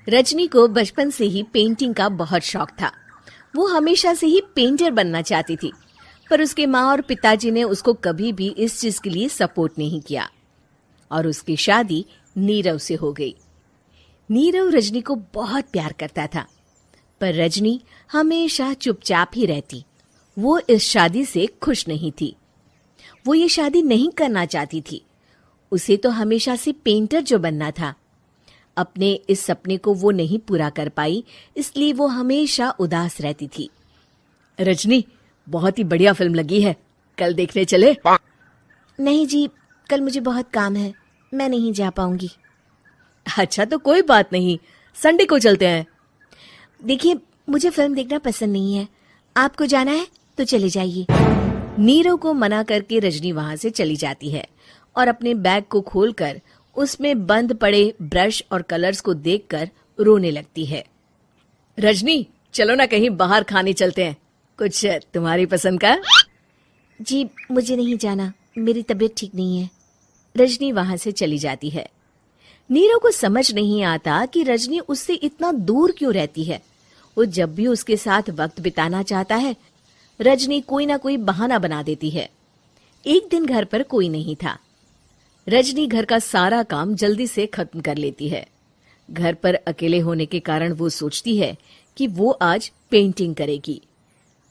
रजनी को बचपन से ही पेंटिंग का बहुत शौक था। वो हमेशा से ही पेंटर बनना चाहती थी, पर उसके माँ और पिताजी ने उसको कभी भी इस चीज के लिए सपोर्ट नहीं किया और उसकी शादी नीरव से हो गई। नीरव रजनी को बहुत प्यार करता था, पर रजनी हमेशा चुपचाप ही रहती। वो इस शादी से खुश नहीं थी। वो ये शादी नहीं करना चाहती थी। उसे तो हमेशा से पेंटर जो बनना था। अपने इस सपने को वो नहीं पूरा कर पाई, इसलिए वो हमेशा उदास रहती थी। रजनी, बहुत ही बढ़िया फिल्म लगी है, कल देखने चले? नहीं जी, कल मुझे बहुत काम है, मैं नहीं जा पाऊंगी। अच्छा तो कोई बात नहीं, संडे को चलते हैं। देखिए, मुझे फिल्म देखना पसंद नहीं है। आपको जाना है तो चले जाइए। नीरव को मना करके रजनी वहां से चली जाती है और अपने बैग को खोलकर उसमें बंद पड़े ब्रश और कलर्स को देखकर रोने लगती है। रजनी, चलो ना कहीं बाहर खाने चलते हैं, कुछ तुम्हारी पसंद का। जी, मुझे नहीं जाना, मेरी तबीयत ठीक नहीं है। रजनी वहां से चली जाती है। नीरव को समझ नहीं आता कि रजनी उससे इतना दूर क्यों रहती है। वो जब भी उसके साथ वक्त बिताना चाहता है, रजनी कोई ना कोई बहाना बना देती है। एक दिन घर पर कोई नहीं था। रजनी घर का सारा काम जल्दी से खत्म कर लेती है। घर पर अकेले होने के कारण वो सोचती है कि वो आज पेंटिंग करेगी।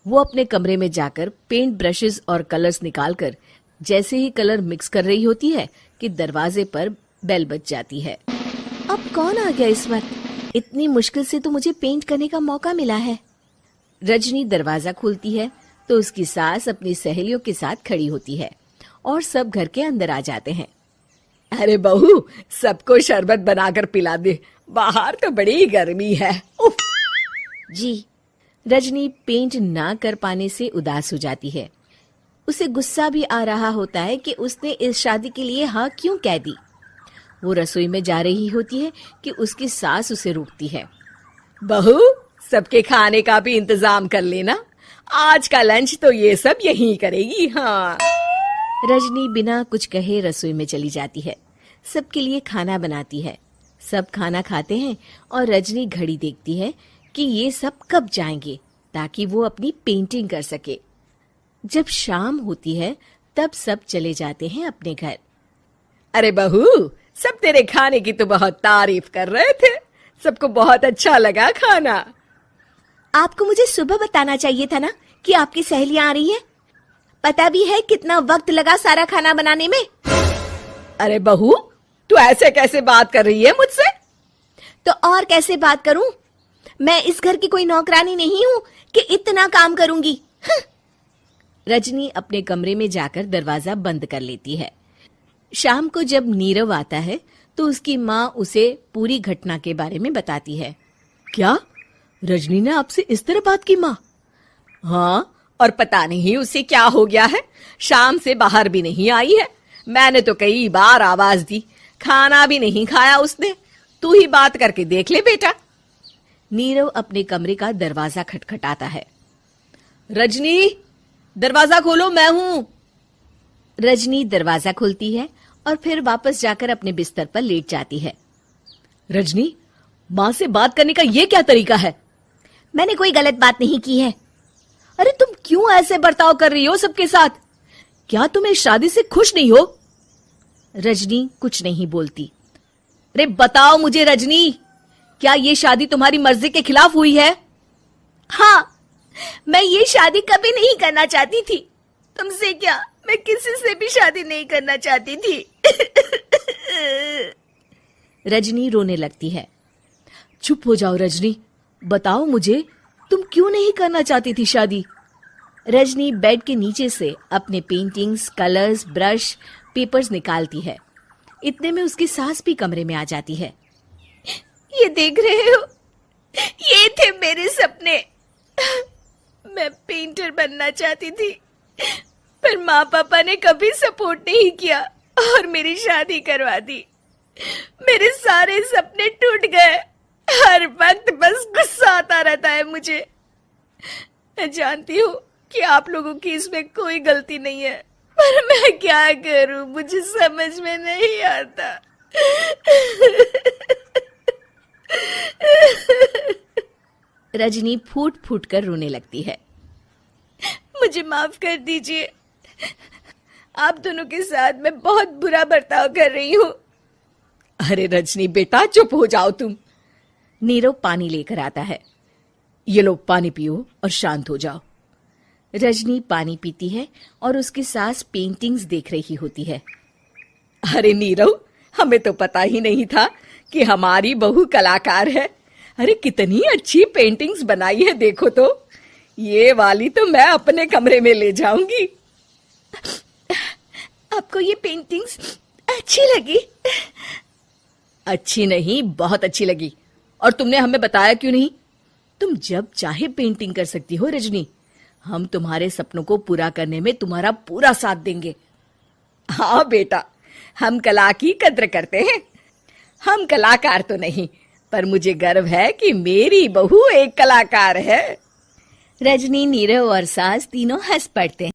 वो अपने कमरे में जाकर पेंट ब्रशेस और कलर्स निकालकर जैसे ही कलर मिक्स कर रही होती है कि दरवाजे पर बेल बज जाती है। अब कौन आ गया इस वक्त? इतनी मुश्किल से तो मुझे पेंट करने का मौका मिला है। रजनी दरवाजा खोलती है तो उसकी सास अपनी सहेलियों के साथ खड़ी होती है और सब घर के अंदर आ जाते हैं। अरे बहू, सबको शरबत बनाकर पिला दे, बाहर तो बड़ी गर्मी है। उफ। जी। रजनी पेंट ना कर पाने से उदास हो जाती है। उसे गुस्सा भी आ रहा होता है कि उसने इस शादी के लिए हाँ क्यों कह दी। वो रसोई में जा रही होती है कि उसकी सास उसे रोकती है। बहू, सबके खाने का भी इंतजाम कर लेना, आज का लंच तो ये सब यहीं करेगी। हाँ। रजनी बिना कुछ कहे रसोई में चली जाती है। सबके लिए खाना बनाती है। सब खाना खाते हैं और रजनी घड़ी देखती है कि ये सब कब जाएंगे ताकि वो अपनी पेंटिंग कर सके। जब शाम होती है तब सब चले जाते हैं अपने घर। अरे बहू, सब तेरे खाने की तो बहुत तारीफ कर रहे थे, सबको बहुत अच्छा लगा खाना। आपको मुझे सुबह बताना चाहिए था ना कि आपकी सहेलियां आ रही है। पता भी है कितना वक्त लगा सारा खाना बनाने में। अरे बहू, तू ऐसे कैसे बात कर रही है मुझसे? तो और कैसे बात करूं? मैं इस घर की कोई नौकरानी नहीं हूं कि इतना काम करूंगी। रजनी अपने कमरे में जाकर दरवाजा बंद कर लेती है। शाम को जब नीरव आता है तो उसकी माँ उसे पूरी घटना के बारे में बताती है। क्या रजनी ने आपसे इस तरह बात की माँ? हाँ, और पता नहीं उसे क्या हो गया है, शाम से बाहर भी नहीं आई है। मैंने तो कई बार आवाज दी, खाना भी नहीं खाया उसने। तू ही बात करके देख ले बेटा। नीरव अपने कमरे का दरवाजा खटखटाता है। रजनी, दरवाजा खोलो, मैं हूं। रजनी दरवाजा खोलती है और फिर वापस जाकर अपने बिस्तर पर लेट जाती है। रजनी, माँ से बात करने का ये क्या तरीका है? मैंने कोई गलत बात नहीं की है। अरे तुम क्यों ऐसे बर्ताव कर रही हो सबके साथ? क्या तुम इस शादी से खुश नहीं हो? रजनी कुछ नहीं बोलती। अरे बताओ मुझे रजनी, क्या ये शादी तुम्हारी मर्जी के खिलाफ हुई है? हाँ, मैं ये शादी कभी नहीं करना चाहती थी। तुमसे क्या, मैं किसी से भी शादी नहीं करना चाहती थी। रजनी रोने लगती है। चुप हो जाओ रजनी, बताओ मुझे, तुम क्यों नहीं करना चाहती थी शादी? रजनी बेड के नीचे से अपने पेंटिंग्स, कलर्स, ब्रश, पेपर्स निकालती है। इतने में उसकी सास भी कमरे में आ जाती है। ये देख रहे हो, ये थे मेरे सपने। मैं पेंटर बनना चाहती थी, पर माँ पापा ने कभी सपोर्ट नहीं किया और मेरी शादी करवा दी। मेरे सारे सपने टूट गए। हर वक्त बस गुस्सा आता रहता है मुझे। मैं जानती हूँ कि आप लोगों की इसमें कोई गलती नहीं है, पर मैं क्या करूं, मुझे समझ में नहीं आता। रजनी फूट फूट कर रोने लगती है। मुझे माफ कर दीजिए, आप दोनों के साथ मैं बहुत बुरा बर्ताव कर रही हूँ। अरे रजनी बेटा, चुप हो जाओ तुम। नीरव पानी लेकर आता है। ये लो पानी पियो और शांत हो जाओ। रजनी पानी पीती है और उसकी सास पेंटिंग्स देख रही होती है। अरे नीरव, हमें तो पता ही नहीं था कि हमारी बहू कलाकार है। अरे कितनी अच्छी पेंटिंग्स बनाई है, देखो तो। ये वाली तो मैं अपने कमरे में ले जाऊंगी। आपको ये पेंटिंग्स अच्छी लगी? अच्छी नहीं, बहुत अच्छी लगी। और तुमने हमें बताया क्यों नहीं? तुम जब चाहे पेंटिंग कर सकती हो रजनी। हम तुम्हारे सपनों को पूरा करने में तुम्हारा पूरा साथ देंगे। हाँ बेटा, हम कला की कद्र करते हैं। हम कलाकार तो नहीं, पर मुझे गर्व है कि मेरी बहू एक कलाकार है। रजनी, नीरव और सास तीनों हंस पड़ते हैं।